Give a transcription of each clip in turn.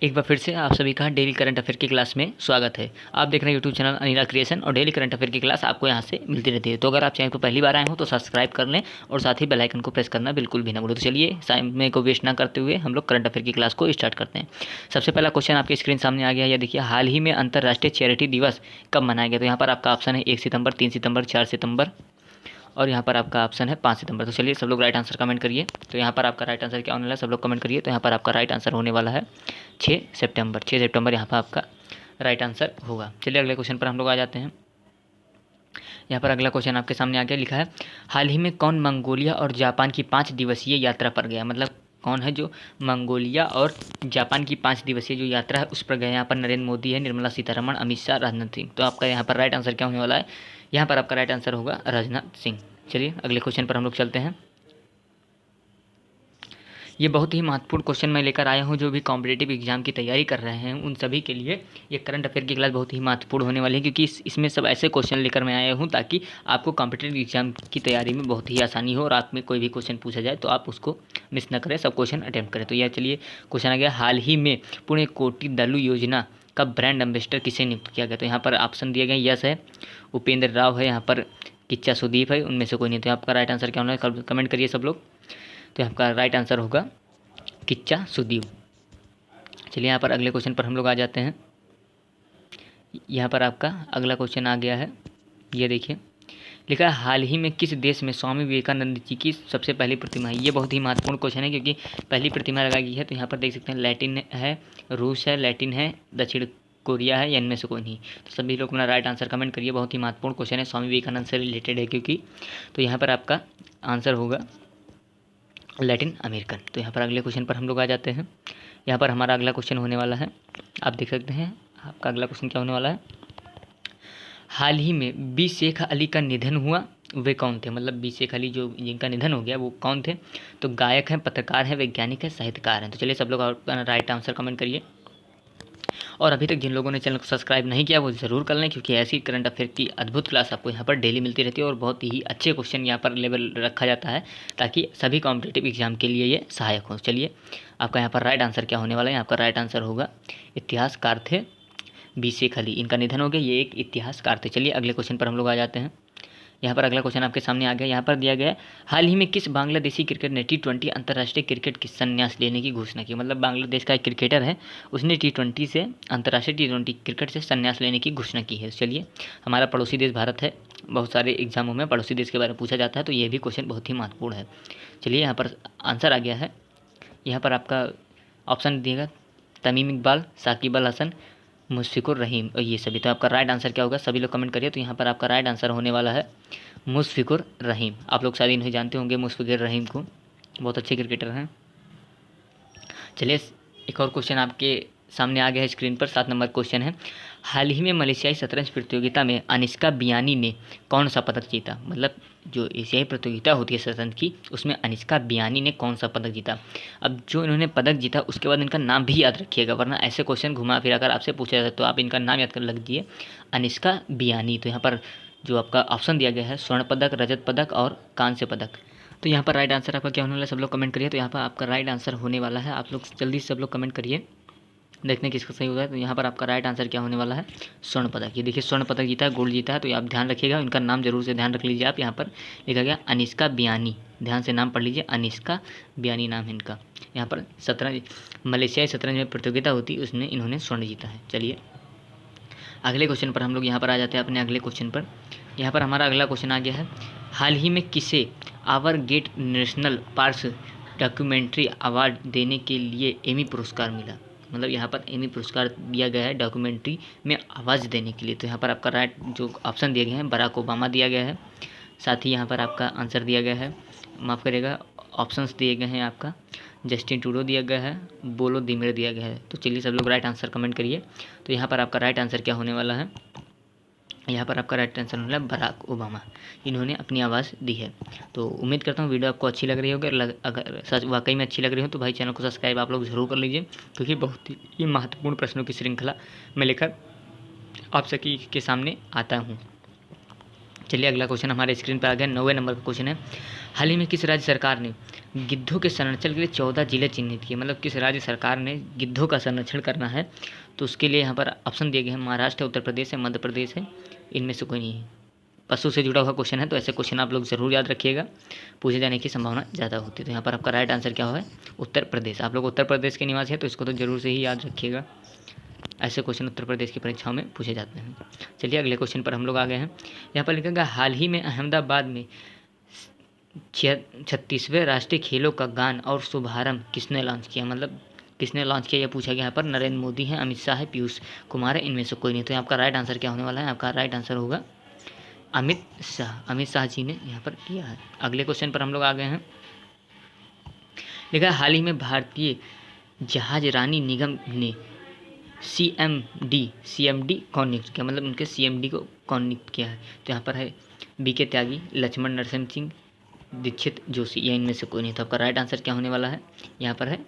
एक बार फिर से आप सभी का डेली करंट अफेयर की क्लास में स्वागत है। आप देख रहे हैं यूट्यूब चैनल अनिला क्रिएशन और डेली करंट अफेयर की क्लास आपको यहां से मिलती रहती है। तो अगर आप चैनल पर पहली बार आए हो तो सब्सक्राइब कर लें और साथ ही बेल आइकन को प्रेस करना बिल्कुल भी ना भूलें। तो चलिए समय को वेस्ट ना करते हुए हम लोग करंट अफेयर की क्लास को स्टार्ट करते हैं। सबसे पहला क्वेश्चन आपकी स्क्रीन सामने आ गया है। यह देखिए, हाल ही में अंतर्राष्ट्रीय चैरिटी दिवस कब मनाया गया? तो यहाँ पर आपका ऑप्शन है 1 सितंबर, 3 सितंबर, 4 सितंबर और यहाँ पर आपका ऑप्शन है 5 सितंबर। तो चलिए सब लोग राइट आंसर कमेंट करिए। तो यहाँ पर आपका राइट आंसर क्या होने वाला है, सब लोग कमेंट करिए। तो यहाँ पर आपका राइट आंसर होने वाला है 6 सितंबर। 6 सितंबर यहाँ पर आपका राइट आंसर होगा। चलिए अगले क्वेश्चन पर हम लोग आ जाते हैं। यहाँ पर अगला क्वेश्चन आपके सामने आ गया, लिखा है हाल ही में कौन मंगोलिया और जापान की 5 दिवसीय यात्रा पर गया? मतलब कौन है जो मंगोलिया और जापान की 5 दिवसीय जो यात्रा है उस पर गया? यहाँ पर नरेंद्र मोदी है, निर्मला सीतारमण, अमित शाह, राजनाथ सिंह। तो आपका यहाँ पर राइट आंसर क्या होने वाला है? यहाँ पर आपका राइट आंसर होगा राजनाथ सिंह। चलिए अगले क्वेश्चन पर हम लोग चलते हैं। ये बहुत ही महत्वपूर्ण क्वेश्चन मैं लेकर आया हूँ। जो भी कॉम्पिटिटिव एग्जाम की तैयारी कर रहे हैं उन सभी के लिए ये करंट अफेयर की क्लास बहुत ही महत्वपूर्ण होने वाली है, क्योंकि इसमें सब ऐसे क्वेश्चन लेकर मैं आया हूँ ताकि आपको कॉम्पिटिटिव एग्जाम की तैयारी में बहुत ही आसानी हो और आप में कोई भी क्वेश्चन पूछा जाए तो आप उसको मिस न करें, सब क्वेश्चन अटैम्प्ट करें। तो यह चलिए क्वेश्चन आ गया, हाल ही में पुणे कोटि दल्लू योजना का ब्रांड एम्बेसडर किसे नियुक्त किया गया? तो यहाँ पर ऑप्शन दिए गए, यस है, उपेंद्र राव है, यहाँ पर किच्चा सुदीप है, उनमें से कोई नहीं। तो आपका राइट आंसर क्या होना है, कमेंट करिए सब लोग। तो आपका राइट आंसर होगा किच्चा सुदीप। चलिए यहाँ पर अगले क्वेश्चन पर हम लोग आ जाते हैं। यहाँ पर आपका अगला क्वेश्चन आ गया है, ये देखिए, लिखा है हाल ही में किस देश में स्वामी विवेकानंद जी की सबसे पहली प्रतिमा है? ये बहुत ही महत्वपूर्ण क्वेश्चन है क्योंकि पहली प्रतिमा लगाई गई है। तो यहाँ पर देख सकते हैं लैटिन है, रूस है, लैटिन है, दक्षिण कोरिया है, या इनमें से कोई नहीं। तो सभी लोग अपना राइट आंसर कमेंट करिए। बहुत ही महत्वपूर्ण क्वेश्चन है, स्वामी विवेकानंद से रिलेटेड है क्योंकि। तो यहाँ पर आपका आंसर होगा लैटिन अमेरिकन। तो यहाँ पर अगले क्वेश्चन पर हम लोग आ जाते हैं। यहाँ पर हमारा अगला क्वेश्चन होने वाला है, आप देख सकते हैं आपका अगला क्वेश्चन क्या होने वाला है। हाल ही में बी शेख अली का निधन हुआ, वे कौन थे? मतलब बी शेख अली जो जिनका निधन हो गया वो कौन थे? तो गायक हैं, पत्रकार हैं, वैज्ञानिक हैं, साहित्यकार हैं। तो चलिए सब लोग अपना राइट आंसर कमेंट करिए। और अभी तक जिन लोगों ने चैनल को सब्सक्राइब नहीं किया वो ज़रूर कर लें, क्योंकि ऐसी करंट अफेयर की अद्भुत क्लास आपको यहाँ पर डेली मिलती रहती है और बहुत ही अच्छे क्वेश्चन यहाँ पर लेवल रखा जाता है ताकि सभी कॉम्पिटिटिव एग्जाम के लिए ये सहायक हो। चलिए आपका यहाँ पर राइट आंसर क्या होने वाला है? आपका राइट आंसर होगा इतिहासकार थे बी शेख अली, इनका निधन हो गया, ये एक इतिहासकार थे। चलिए अगले क्वेश्चन पर हम लोग आ जाते हैं। यहाँ पर अगला क्वेश्चन आपके सामने आ गया। यहाँ पर दिया गया है हाल ही में किस बांग्लादेशी क्रिकेटर ने T20 अंतर्राष्ट्रीय क्रिकेट की संन्यास लेने की घोषणा की? मतलब बांग्लादेश का एक क्रिकेटर है, उसने T20 से अंतर्राष्ट्रीय T20 क्रिकेट से संन्यास लेने की घोषणा की है। चलिए हमारा पड़ोसी देश भारत है, बहुत सारे एग्जामों में पड़ोसी देश के बारे में पूछा जाता है, तो ये भी क्वेश्चन बहुत ही महत्वपूर्ण है। चलिए यहाँ पर आंसर आ गया है। यहाँ पर आपका ऑप्शन दिएगा तमीम इकबाल, साकिब अल हसन, मुशफिकुर रहीम और ये सभी। तो आपका राइट आंसर क्या होगा, सभी लोग कमेंट करिए। तो यहाँ पर आपका राइट आंसर होने वाला है मुशफिकुर रहीम। आप लोग शायद इन्हें जानते होंगे, मुशफिकुर रहीम को, बहुत अच्छे क्रिकेटर हैं। चलिए एक और क्वेश्चन आपके सामने आ गया है स्क्रीन पर, 7 नंबर क्वेश्चन है, हाल ही में मलेशियाई शतरंज प्रतियोगिता में अनिष्का बियानी ने कौन सा पदक जीता? मतलब जो एशियाई प्रतियोगिता होती है शतरंज की, उसमें अनिष्का बियानी ने कौन सा पदक जीता? अब जो इन्होंने पदक जीता उसके बाद इनका नाम भी याद रखिएगा, वरना ऐसे क्वेश्चन घुमा फिरा कर आपसे पूछा जाता है, तो आप इनका नाम याद कर लीजिए, अनिष्का बियानी। तो यहाँ पर जो आपका ऑप्शन दिया गया है स्वर्ण पदक, रजत पदक और कांस्य पदक। तो यहाँ पर राइट आंसर आपका क्या होने वाला है, सब लोग कमेंट करिए। तो यहाँ पर आपका राइट आंसर होने वाला है, आप लोग जल्दी से सब लोग कमेंट करिए, देखते हैं किसका सही होता है। तो यहाँ पर आपका राइट आंसर क्या होने वाला है, स्वर्ण पदक। ये देखिए स्वर्ण पदक जीता है, गोल्ड जीता है, तो ये आप ध्यान रखिएगा, इनका नाम जरूर से ध्यान रख लीजिए आप। यहाँ पर लिखा गया अनिष्का बियानी, ध्यान से नाम पढ़ लीजिए, अनिष्का बियानी नाम है इनका। यहाँ पर शतरंज, मलेशियाई शतरंज में प्रतियोगिता होती है उसमें इन्होंने स्वर्ण जीता है। चलिए अगले क्वेश्चन पर हम लोग यहाँ पर आ जाते हैं अपने अगले क्वेश्चन पर। यहाँ पर हमारा अगला क्वेश्चन आ गया है, हाल ही में किसे our great national parks documentary award देने के लिए एमी पुरस्कार मिला? मतलब यहाँ पर एमी पुरस्कार दिया गया है डॉक्यूमेंट्री में आवाज़ देने के लिए। तो यहाँ पर आपका राइट जो ऑप्शन दिए गए हैं, बराक ओबामा दिया गया है, साथ ही यहाँ पर आपका आंसर दिया गया है, माफ़ करिएगा, ऑप्शंस दिए गए हैं आपका जस्टिन ट्रूडो दिया गया है, बोलो दिमिर दिया गया है। तो चलिए सब लोग राइट आंसर कमेंट करिए। तो यहाँ पर आपका राइट आंसर क्या होने वाला है, यहाँ पर आपका राइट आंसर होने वाला बराक ओबामा, इन्होंने अपनी आवाज़ दी है। तो उम्मीद करता हूँ वीडियो आपको अच्छी लग रही होगी, अगर सच वाकई में अच्छी लग रही हो तो भाई चैनल को सब्सक्राइब आप लोग ज़रूर कर लीजिए, क्योंकि बहुत ही महत्वपूर्ण प्रश्नों की श्रृंखला मैं लेकर आप सभी के सामने आता हूँ। चलिए अगला क्वेश्चन हमारे स्क्रीन पर आ गया, 9वें नंबर का क्वेश्चन है, हाल ही में किस राज्य सरकार ने गिद्धों के संरक्षण के लिए 14 जिले चिन्हित किए, मतलब किस राज्य सरकार ने गिद्धों का संरक्षण करना है, तो उसके लिए यहाँ पर ऑप्शन दिए गए हैं, महाराष्ट्र है, उत्तर प्रदेश है, मध्य प्रदेश है, इनमें से कोई नहीं है। पशु से जुड़ा हुआ क्वेश्चन है, तो ऐसे क्वेश्चन आप लोग ज़रूर याद रखिएगा, पूछे जाने की संभावना ज़्यादा होती है। तो यहाँ पर आपका राइट आंसर क्या है, उत्तर प्रदेश। आप लोग उत्तर प्रदेश के निवासी हैं तो इसको तो जरूर से ही याद रखिएगा, ऐसे क्वेश्चन उत्तर प्रदेश की परीक्षाओं में पूछे जाते हैं। चलिए अगले क्वेश्चन पर हम लोग आ गए हैं। यहाँ पर लिखा गया, हाल ही में अहमदाबाद में 36वें राष्ट्रीय खेलों का गान और शुभारंभ किसने लॉन्च किया, मतलब किसने लॉन्च किया, यह पूछा गया। यहाँ पर नरेंद्र मोदी है, अमित शाह है, पीयूष कुमार है, इनमें से कोई नहीं। तो आपका राइट आंसर क्या होने वाला है, आपका राइट आंसर होगा अमित शाह। अमित शाह जी ने यहाँ पर किया है। अगले क्वेश्चन पर हम लोग आ गए हैं। लिखा है, हाल ही में भारतीय जहाज रानी निगम ने CMD कौन नियुक्त किया, मतलब उनके CMD को कौन नियुक्त किया है। तो यहाँ पर है BK त्यागी, लक्ष्मण नरसिंह सिंह, दीक्षित जोशी, या इनमें से कोई नहीं। तो आपका राइट आंसर क्या होने वाला है, यहाँ पर है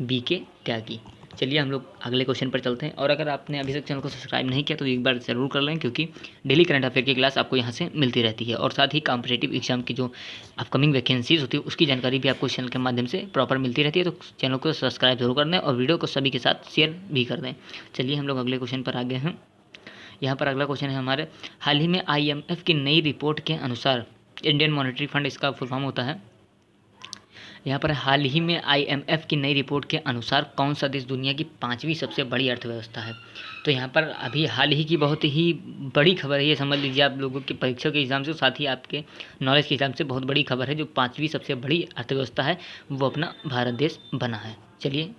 BK त्यागी। चलिए हम लोग अगले क्वेश्चन पर चलते हैं। और अगर आपने अभी तक चैनल को सब्सक्राइब नहीं किया तो एक बार ज़रूर कर लें, क्योंकि डेली करंट अफेयर की क्लास आपको यहाँ से मिलती रहती है, और साथ ही कॉम्पिटिटिव एग्जाम की जो अपकमिंग वैकेंसीज होती है उसकी जानकारी भी आपको इस चैनल के माध्यम से प्रॉपर मिलती रहती है। तो चैनल को सब्सक्राइब जरूर कर दें और वीडियो को सभी के साथ शेयर भी कर दें। चलिए हम लोग अगले क्वेश्चन पर आ गए हैं। यहाँ पर अगला क्वेश्चन है हमारे, हाल ही में IMF की नई रिपोर्ट के अनुसार, इंडियन मॉनेटरी फंड इसका फुल फॉर्म होता है। यहाँ पर हाल ही में IMF की नई रिपोर्ट के अनुसार कौन सा देश दुनिया की 5वीं सबसे बड़ी अर्थव्यवस्था है। तो यहाँ पर अभी हाल ही की बहुत ही बड़ी खबर है, ये समझ लीजिए आप लोगों की परीक्षा के हिसाब से, साथ ही आपके नॉलेज के हिसाब से बहुत बड़ी खबर है। जो 5वीं सबसे बड़ी अर्थव्यवस्था है वो अपना भारत देश बना है। चलिए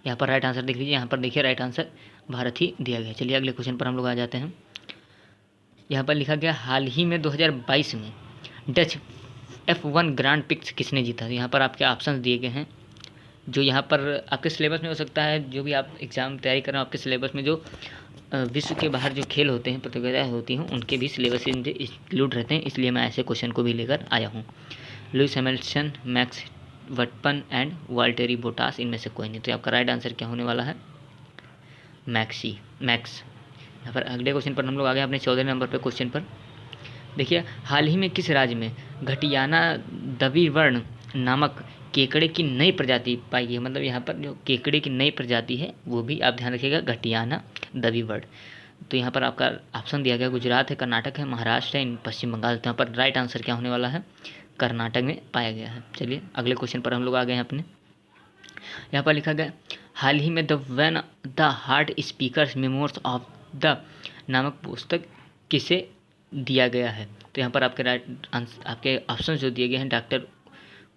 यहाँ पर राइट आंसर देख लीजिए, यहाँ पर देखिए राइट आंसर भारत ही दिया गया। चलिए अगले क्वेश्चन पर हम लोग आ जाते हैं। यहाँ पर लिखा गया, हाल ही में 2022 में डच F1 ग्रांड प्रिक्स किसने जीता। यहाँ पर आपके ऑप्शन दिए गए हैं, जो यहाँ पर आपके सिलेबस में हो सकता है, जो भी आप एग्ज़ाम तैयारी कर रहे हो आपके सिलेबस में जो विश्व के बाहर जो खेल होते हैं, प्रतियोगिताएँ होती हैं, उनके भी सिलेबस इनसे इंक्लूड रहते हैं, इसलिए मैं ऐसे क्वेश्चन को भी लेकर आया हूँ। Lewis Hamilton, max Verstappen and Valtteri Bottas, इनमें से कोई नहीं। तो आपका राइट आंसर क्या होने वाला है, मैक्स। यहाँ पर अगले क्वेश्चन पर हम लोग आ गए अपने 14 नंबर पर क्वेश्चन पर। देखिए, हाल ही में किस राज्य में घटियाना द्विवर्ण नामक केकड़े की नई प्रजाति पाई है, मतलब यहाँ पर जो केकड़े की नई प्रजाति है वो भी आप ध्यान रखिएगा, घटियाना द्विवर्ण। तो यहाँ पर आपका ऑप्शन दिया गया, गुजरात है, कर्नाटक है, महाराष्ट्र है, पश्चिम बंगाल। तो यहाँ पर राइट आंसर क्या होने वाला है, कर्नाटक में पाया गया है। चलिए अगले क्वेश्चन पर हम लोग आ गए हैं अपने। यहाँ पर लिखा गया, हाल ही में the heart speakers memoirs of the नामक पुस्तक किसे दिया गया है। तो यहाँ पर आपके राइट आंसर, आपके ऑप्शन जो दिए गए हैं, डॉक्टर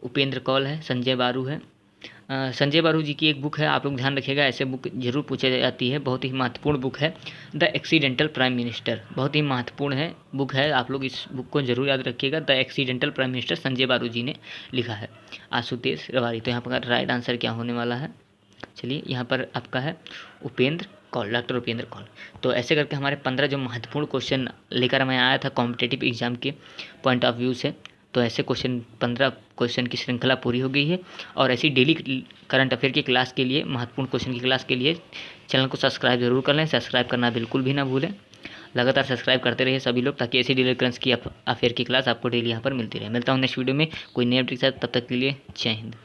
उपेंद्र कौल है, संजय बारू है। संजय बारू जी की एक बुक है, आप लोग ध्यान रखिएगा, ऐसे बुक जरूर पूछी जाती है, बहुत ही महत्वपूर्ण बुक है, द एक्सीडेंटल प्राइम मिनिस्टर। बहुत ही महत्वपूर्ण है बुक है, आप लोग इस बुक को जरूर याद रखिएगा। The accidental prime minister Sanjay बारू जी ने लिखा है, आशुतोष रवारी। तो यहाँ पर राइट आंसर क्या होने वाला है, चलिए यहाँ पर आपका है उपेंद्र कौल, डॉक्टर उपेंद्र कौल। तो ऐसे करके हमारे 15 जो महत्वपूर्ण क्वेश्चन लेकर मैं आया था कॉम्पिटिटिव एग्जाम के पॉइंट ऑफ व्यू से। तो ऐसे 15 क्वेश्चन की श्रृंखला पूरी हो गई है, और ऐसी डेली करंट अफेयर की क्लास के लिए, महत्वपूर्ण क्वेश्चन की क्लास के लिए चैनल को सब्सक्राइब जरूर कर लें, सब्सक्राइब करना बिल्कुल भी ना भूलें। लगातार सब्सक्राइब करते रहिए सभी लोग, ताकि ऐसी डेली करंट की अफेयर की क्लास आपको डेली यहाँ पर मिलती रहे। मिलता हूँ नेक्स्ट वीडियो में कोई नए अपडेट के साथ, तब तक के लिए जय हिंद।